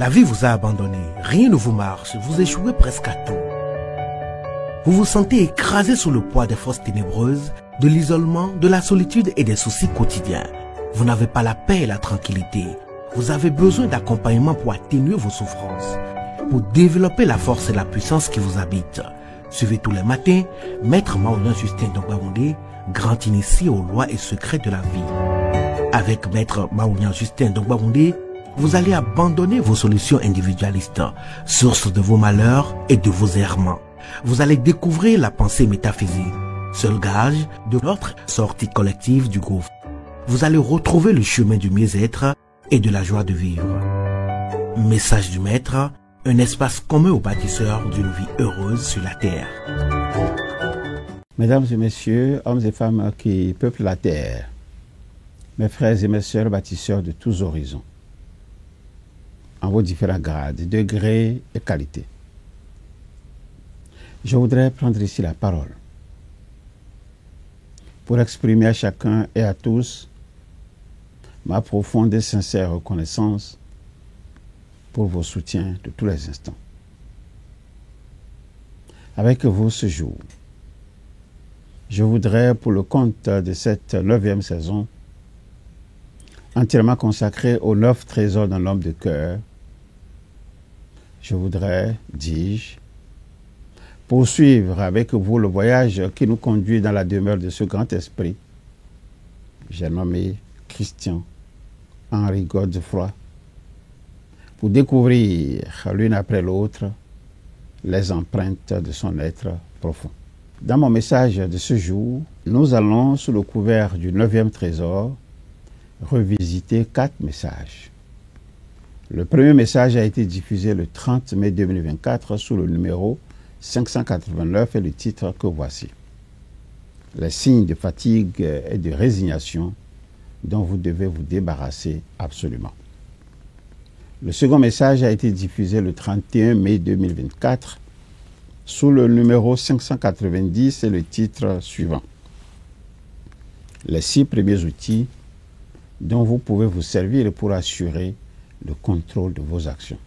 La vie vous a abandonné, rien ne vous marche, vous échouez presque à tout. Vous vous sentez écrasé sous le poids des forces ténébreuses, de l'isolement, de la solitude et des soucis quotidiens. Vous n'avez pas la paix et la tranquillité. Vous avez besoin d'accompagnement pour atténuer vos souffrances, pour développer la force et la puissance qui vous habitent. Suivez tous les matins Maître Maouyan Justin Dongbaoundé, grand initié aux lois et secrets de la vie. Avec Maître Maouyan Justin Dongbaoundé, vous allez abandonner vos solutions individualistes, source de vos malheurs et de vos errements. Vous allez découvrir la pensée métaphysique, seul gage de votre sortie collective du gouffre. Vous allez retrouver le chemin du mieux-être et de la joie de vivre. Message du Maître, un espace commun aux bâtisseurs d'une vie heureuse sur la terre. Mesdames et messieurs, hommes et femmes qui peuplent la terre, mes frères et mes sœurs bâtisseurs de tous horizons, en vos différents grades, degrés et qualités, je voudrais prendre ici la parole pour exprimer à chacun et à tous ma profonde et sincère reconnaissance pour vos soutiens de tous les instants. Avec vous ce jour, je voudrais, pour le compte de cette 9e saison, entièrement consacrée aux 9 trésors d'un homme de cœur, je voudrais, dis-je, poursuivre avec vous le voyage qui nous conduit dans la demeure de ce grand esprit, j'ai nommé Christian Henri Godefroy, pour découvrir l'une après l'autre les empreintes de son être profond. Dans mon message de ce jour, nous allons, sous le couvert du 9e trésor, revisiter 4 messages. Le premier message a été diffusé le 30 mai 2024 sous le numéro 589 et le titre que voici. Les signes de fatigue et de résignation dont vous devez vous débarrasser absolument. Le second message a été diffusé le 31 mai 2024 sous le numéro 590 et le titre suivant. Les 6 premiers outils dont vous pouvez vous servir pour assurer le contrôle de vos actions.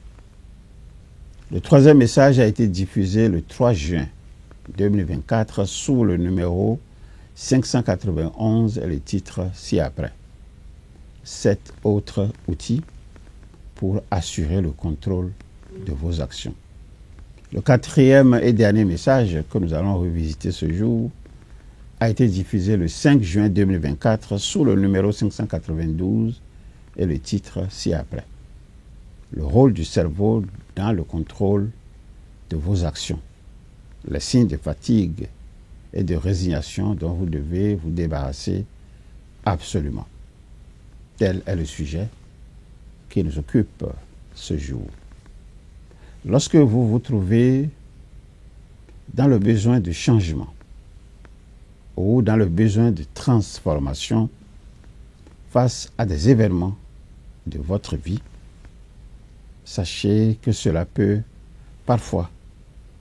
Le troisième message a été diffusé le 3 juin 2024 sous le numéro 591 et le titre ci-après. 7 autres outils pour assurer le contrôle de vos actions. Le 4e et dernier message que nous allons revisiter ce jour a été diffusé le 5 juin 2024 sous le numéro 592 et le titre ci-après. Le rôle du cerveau dans le contrôle de vos actions. Les signes de fatigue et de résignation dont vous devez vous débarrasser absolument. Tel est le sujet qui nous occupe ce jour. Lorsque vous vous trouvez dans le besoin de changement ou dans le besoin de transformation face à des événements de votre vie, sachez que cela peut parfois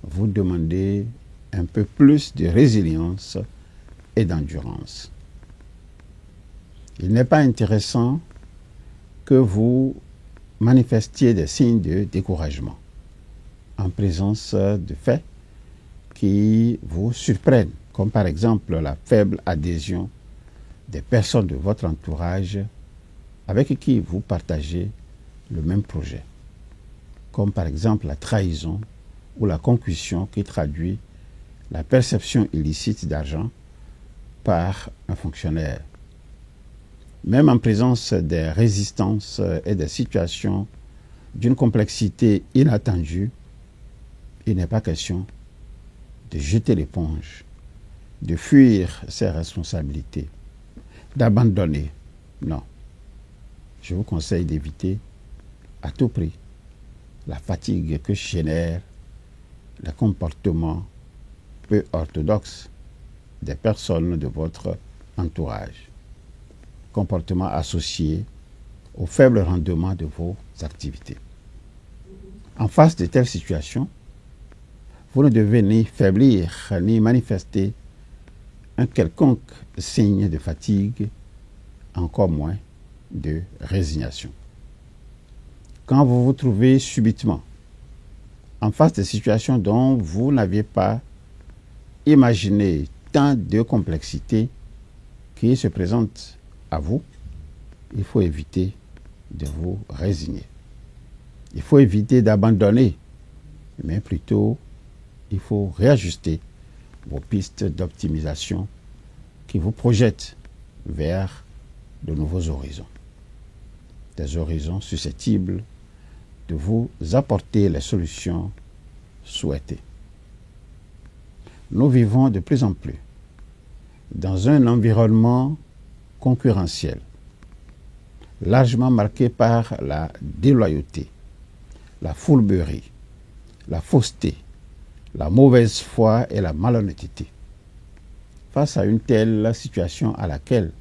vous demander un peu plus de résilience et d'endurance. Il n'est pas intéressant que vous manifestiez des signes de découragement en présence de faits qui vous surprennent, comme par exemple la faible adhésion des personnes de votre entourage avec qui vous partagez le même projet, comme par exemple la trahison ou la concussion qui traduit la perception illicite d'argent par un fonctionnaire. Même en présence des résistances et des situations d'une complexité inattendue, il n'est pas question de jeter l'éponge, de fuir ses responsabilités, d'abandonner. Non. Je vous conseille d'éviter à tout prix la fatigue que génère le comportement peu orthodoxe des personnes de votre entourage. Comportement associé au faible rendement de vos activités. En face de telles situations, vous ne devez ni faiblir ni manifester un quelconque signe de fatigue, encore moins de résignation. quand vous vous trouvez subitement en face de situations dont vous n'aviez pas imaginé tant de complexités qui se présentent à vous, il faut éviter de vous résigner. Il faut éviter d'abandonner, mais plutôt, il faut réajuster vos pistes d'optimisation qui vous projettent vers de nouveaux horizons. Des horizons susceptibles de vous apporter les solutions souhaitées. Nous vivons de plus en plus dans un environnement concurrentiel, largement marqué par la déloyauté, la fourberie, la fausseté, la mauvaise foi et la malhonnêteté. Face à une telle situation à laquelle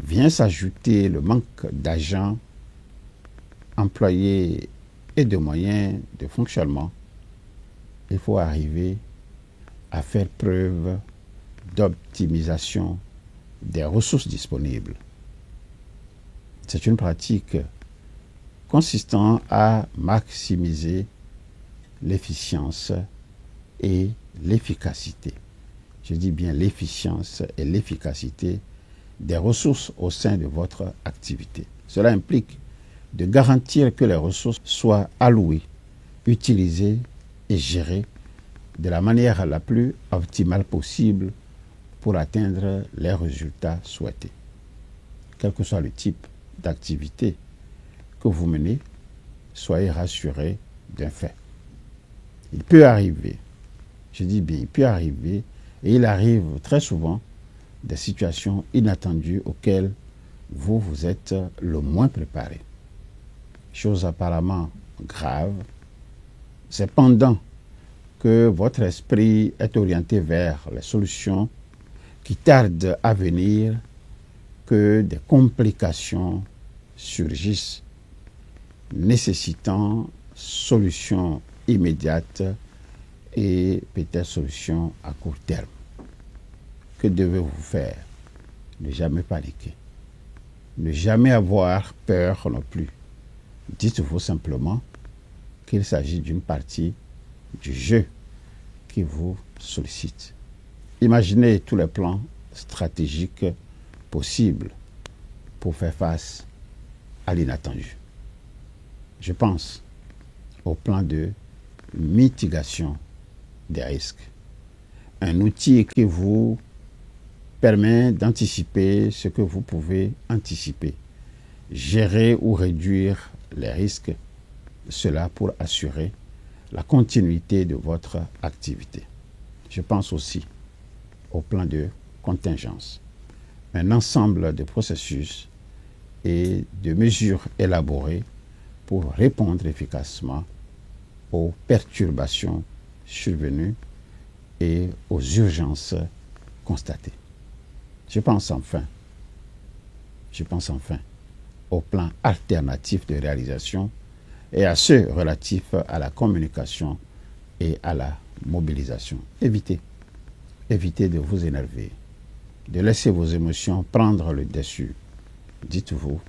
vient s'ajouter le manque d'agents employés et de moyens de fonctionnement, il faut arriver à faire preuve d'optimisation des ressources disponibles. C'est une pratique consistant à maximiser l'efficience et l'efficacité. Je dis bien l'efficience et l'efficacité des ressources au sein de votre activité. Cela implique de garantir que les ressources soient allouées, utilisées et gérées de la manière la plus optimale possible pour atteindre les résultats souhaités. Quel que soit le type d'activité que vous menez, soyez rassurés d'un fait. Il peut arriver, je dis bien, il peut arriver, et il arrive très souvent, des situations inattendues auxquelles vous êtes le moins préparé. Chose apparemment grave, c'est pendant que votre esprit est orienté vers les solutions qui tardent à venir que des complications surgissent, nécessitant solutions immédiates et peut-être solutions à court terme. Que devez-vous faire? Ne jamais paniquer. Ne jamais avoir peur non plus. Dites-vous simplement qu'il s'agit d'une partie du jeu qui vous sollicite. Imaginez tous les plans stratégiques possibles pour faire face à l'inattendu. Je pense au plan de mitigation des risques. Un outil qui vous permet d'anticiper ce que vous pouvez anticiper, gérer ou réduire les risques, cela pour assurer la continuité de votre activité. Je pense aussi au plan de contingence, un ensemble de processus et de mesures élaborées pour répondre efficacement aux perturbations survenues et aux urgences constatées. Je pense enfin au plan alternatif de réalisation et à ceux relatifs à la communication et à la mobilisation. Évitez de vous énerver, de laisser vos émotions prendre le dessus. Dites-vous,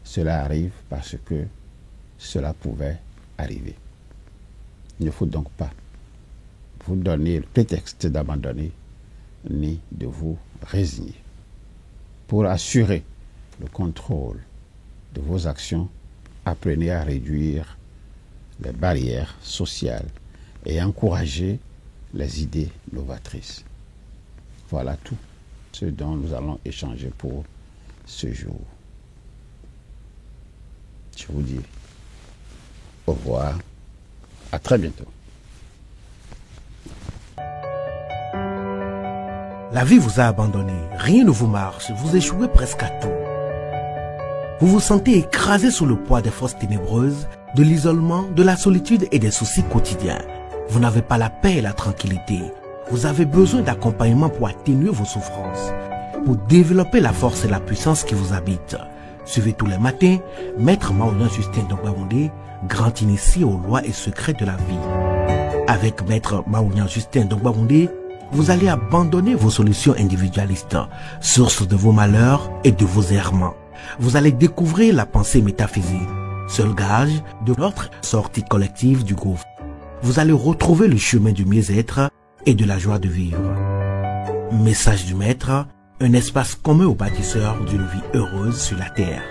cela arrive parce que cela pouvait arriver. Il ne faut donc pas vous donner le prétexte d'abandonner ni de vous résigner. Pour assurer le contrôle de vos actions, apprenez à réduire les barrières sociales et encourager les idées novatrices. Voilà tout ce dont nous allons échanger pour ce jour. Je vous dis au revoir, à très bientôt. La vie vous a abandonné, rien ne vous marche, vous échouez presque à tout. Vous vous sentez écrasé sous le poids des forces ténébreuses, de l'isolement, de la solitude et des soucis quotidiens. Vous n'avez pas la paix et la tranquillité. Vous avez besoin d'accompagnement pour atténuer vos souffrances, pour développer la force et la puissance qui vous habitent. Suivez tous les matins Maître Maoulian Justin Dongbaoundé, grand initié aux lois et secrets de la vie. Avec Maître Maoulian Justin Dongbaoundé, vous allez abandonner vos solutions individualistes, source de vos malheurs et de vos errements. Vous allez découvrir la pensée métaphysique, seul gage de notre sortie collective du gouffre. Vous allez retrouver le chemin du mieux-être et de la joie de vivre. Message du Maître, un espace commun aux bâtisseurs d'une vie heureuse sur la terre.